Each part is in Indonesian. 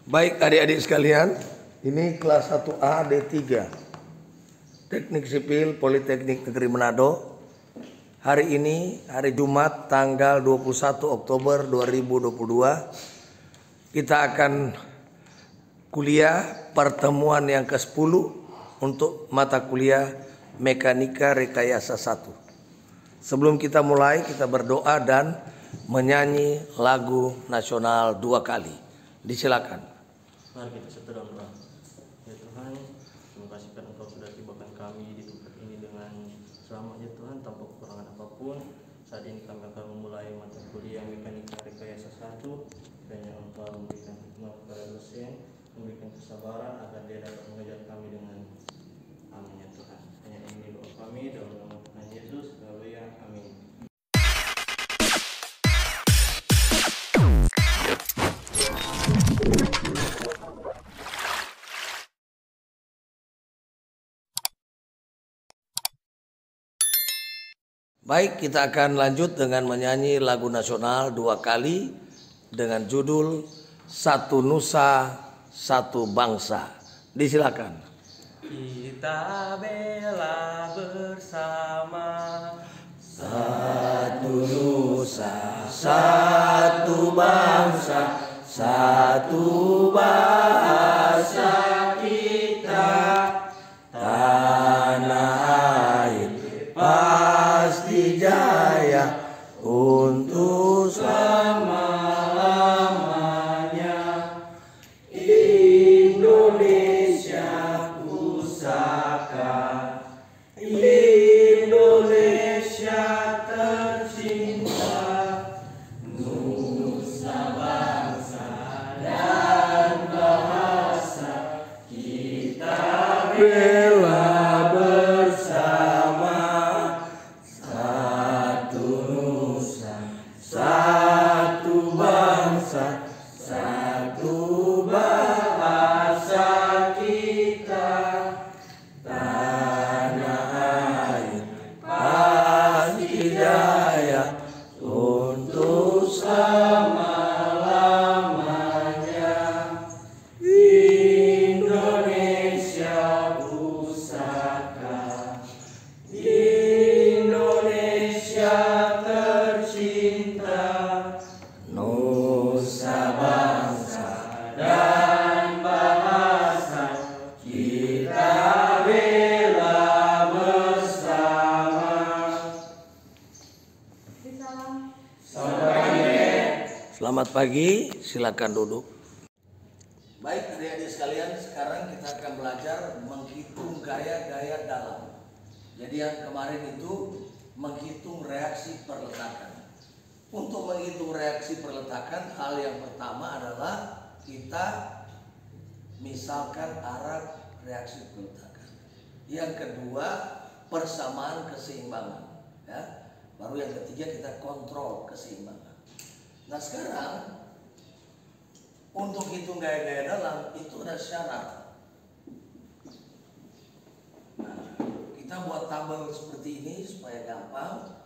Baik adik-adik sekalian, ini kelas 1A D3 Teknik Sipil Politeknik Negeri Manado. Hari ini hari Jumat tanggal 21 Oktober 2022 kita akan kuliah pertemuan yang ke-10 untuk mata kuliah Mekanika Rekayasa 1. Sebelum kita mulai, kita berdoa dan menyanyi lagu nasional 2 kali. Disilakan. Mari kita serta dalam doa. Ya Tuhan, terima kasih karena Engkau sudah tibakan kami di tempat ini dengan selamat ya Tuhan, tanpa kekurangan apapun. Saat ini kami akan memulai mata kuliah Mekanika Rekayasa 1. Kiranya Engkau memberikan hikmat kepada dosen, memberikan kesabaran agar dia dapat mengajar kami dengan amin ya Tuhan. Hanya ini doa kami dalam nama Tuhan Yesus. Haleluya. Amin. Baik, kita akan lanjut dengan menyanyi lagu nasional 2 kali dengan judul Satu Nusa, Satu Bangsa. Disilakan. Kita bela bersama Satu nusa, satu bangsa, satu bahasa kita, tanah air pasti jaya untuk selama-lamanya. Indonesia pusaka, Indonesia tercinta, nusa bangsa dan bahasa kita bela bersama. Satu nusa, satu bangsa, satu bahasa kita, tanah air pasti jaya untuk selama-lamanya. Indonesia pusaka, Indonesia tercinta, nusa bangsa dan bahasa kita bela bersama. Selamat pagi, silakan duduk. Baik adik-adik sekalian, sekarang kita akan belajar menghitung gaya-gaya dalam. Jadi yang kemarin itu menghitung reaksi perletakan. Untuk menghitung reaksi perletakan, hal yang pertama adalah kita misalkan arah reaksi perletakan. Yang kedua, persamaan keseimbangan. Ya. Baru yang ketiga kita kontrol keseimbangan. Nah sekarang untuk hitung gaya-gaya dalam itu ada syarat. Nah, kita buat tabel seperti ini supaya gampang.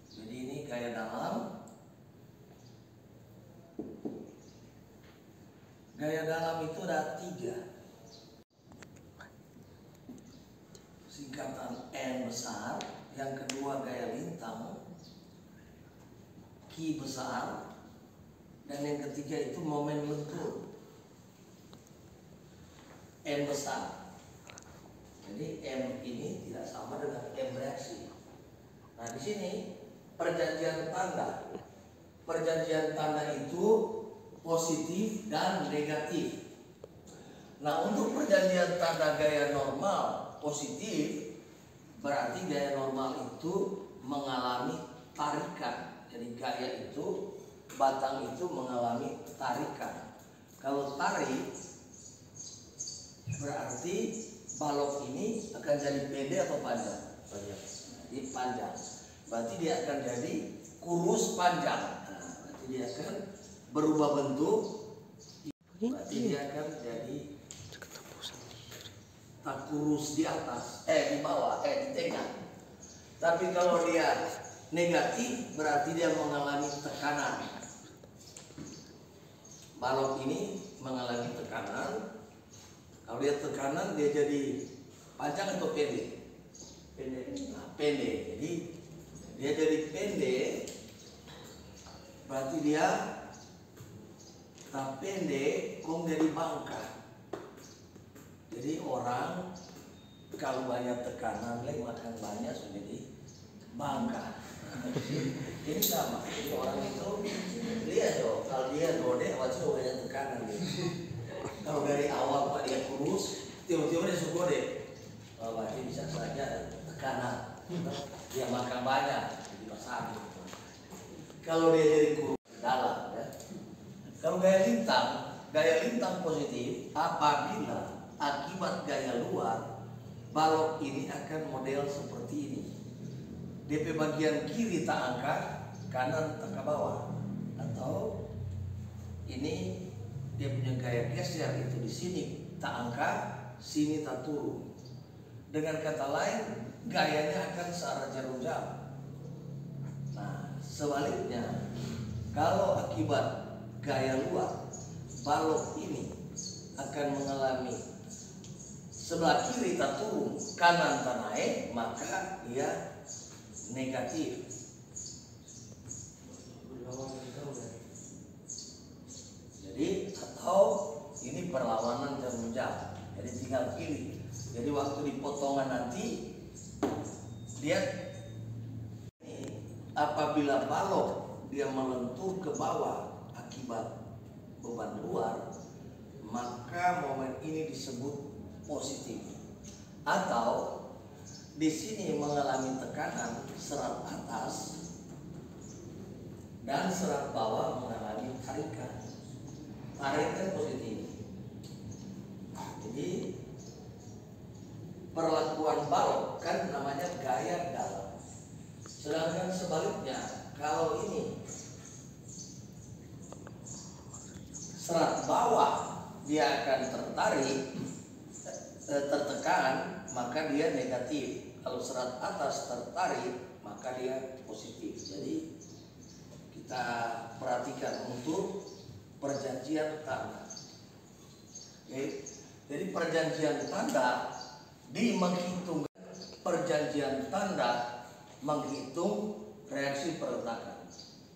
Jadi ini gaya dalam. Gaya dalam itu ada 3. Singkatan N besar. Yang kedua gaya lintang, Q besar. Dan yang ketiga itu momen lentur, M besar. Jadi M ini tidak sama dengan M reaksi. Nah di sini perjanjian tanda. Perjanjian tanda itu positif dan negatif. Nah untuk perjanjian tanda gaya normal positif berarti gaya normal itu mengalami tarikan. Jadi gaya itu, batang itu mengalami tarikan. Kalau tarik berarti balok ini akan jadi pendek atau panjang? Panjang. Jadi panjang. Berarti dia akan jadi kurus panjang. Nah, berarti dia akan berubah bentuk. Berarti dia akan jadi tak kurus di atas, di bawah, di tengah. Tapi kalau dia negatif berarti dia mengalami tekanan. balok ini mengalami tekanan. Kalau dia tekanan, dia jadi panjang atau pendek? Nah, pendek. Jadi dia jadi pendek, berarti dia tak pendek, kok jadi bangka. Jadi orang kalau banyak tekanan, makan banyak sudah jadi bangka. Ini sama. Jadi orang itu lihat dong, kalau dia gede, wajib banyak tekanan gitu. Kalau dari awal Pak dia kurus, tiba-tiba dia suka gede, berarti bisa saja tekanan. Dia makan banyak, jadi sakit. Kalau dia jadi kurus dalam, ya. Kalau gaya lintang positif, apabila akibat gaya luar, balok ini akan model seperti ini. DP bagian kiri tak angkat, kanan tak ke bawah. Atau ini dia punya gaya geser itu di sini tak angkat, sini tak turun. Dengan kata lain, gayanya akan searah jarum jam. Nah, sebaliknya, kalau akibat gaya luar, balok ini akan mengalami sebelah kiri tak turun, kanan tak naik, maka dia negatif. Jadi atau ini perlawanan jarum jam. Jadi tinggal pilih. Jadi waktu di potongan nanti dia apabila balok dia melentur ke bawah akibat beban luar, maka momen ini disebut positif. Atau di sini mengalami tekanan serat atas dan serat bawah mengalami tarikan. Tarikan positif. Jadi perlakuan balok kan namanya gaya dalam. Sedangkan sebaliknya, kalau ini serat bawah dia akan tertekan, maka dia negatif. Kalau serat atas tertarik, maka dia positif. Jadi kita perhatikan untuk perjanjian tanda. Oke. Jadi perjanjian tanda menghitung perjanjian tanda menghitung reaksi perletakan.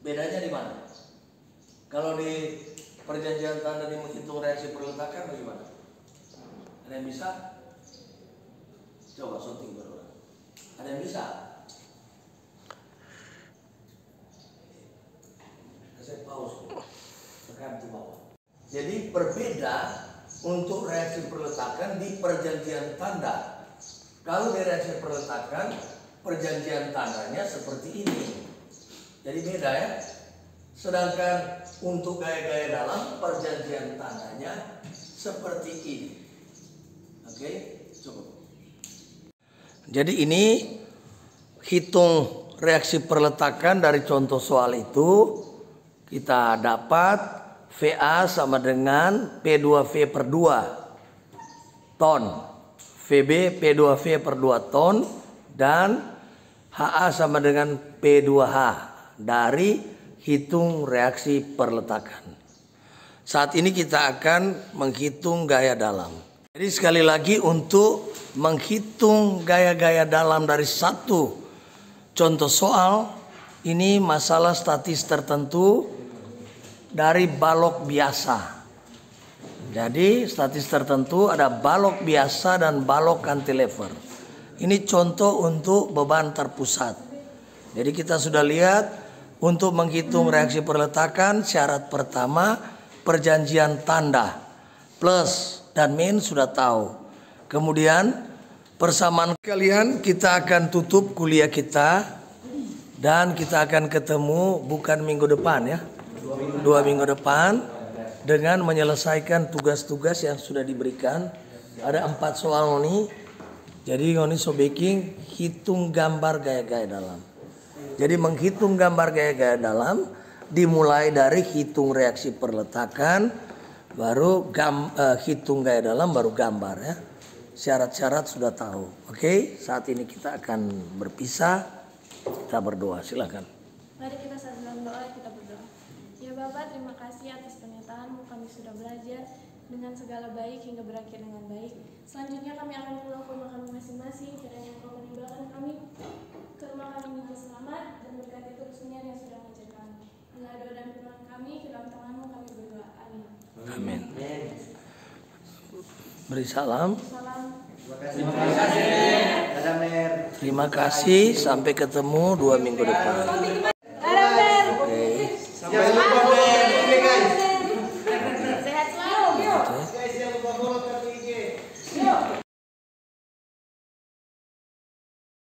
Bedanya di mana? Kalau di perjanjian tanda menghitung reaksi perletakan bagaimana? Ada yang bisa? Coba shooting berdua. Ada yang bisa? Saya pause. Tekan ke bawah. Jadi berbeda untuk reaksi perletakan di perjanjian tanda. Kalau di reaksi perletakan, perjanjian tandanya seperti ini. Jadi beda ya. Sedangkan untuk gaya-gaya dalam, perjanjian tandanya seperti ini. Oke, cukup. Jadi ini hitung reaksi perletakan dari contoh soal itu. Kita dapat VA sama dengan P2V per 2 ton. VB P2V per 2 ton. Dan HA sama dengan P2H dari hitung reaksi perletakan. Saat ini kita akan menghitung gaya dalam. Jadi sekali lagi untuk menghitung gaya-gaya dalam dari satu contoh soal, ini masalah statis tertentu dari balok biasa. Jadi statis tertentu ada balok biasa dan balok cantilever. Ini contoh untuk beban terpusat. Jadi kita sudah lihat untuk menghitung reaksi perletakan, syarat pertama perjanjian tanda. Plus dan min sudah tahu. Kemudian persamaan kalian, kita akan tutup kuliah kita. Dan kita akan ketemu bukan minggu depan ya. 2 minggu depan dengan menyelesaikan tugas-tugas yang sudah diberikan. Ada 4 soal ini. Jadi ini sobeking hitung gambar gaya-gaya dalam. Jadi menghitung gambar gaya-gaya dalam dimulai dari hitung reaksi perletakan, baru hitung gaya dalam, baru gambar ya. Syarat-syarat sudah tahu. Oke, saat ini kita akan berpisah. Kita berdoa, silakan. Mari kita dalam doa, kita berdoa. Ya Ya Bapak, terima kasih atas pernyataan-Mu. Kami sudah belajar dengan segala baik hingga berakhir dengan baik. Selanjutnya kami akan pulang ke rumah kami masing-masing. Kiranya Engkau meninggalkan kami ke rumah kami dengan selamat dan berkati terus yang sudah mengajar kami. Inilah doa dan firman kami, ke dalam tangan-Mu kami berdoa. Amin. Amin. Beri salam. Salam. Terima kasih. Terima kasih. Sampai ketemu 2 minggu depan. Dadah, Mer. Oke. Sampai lupa.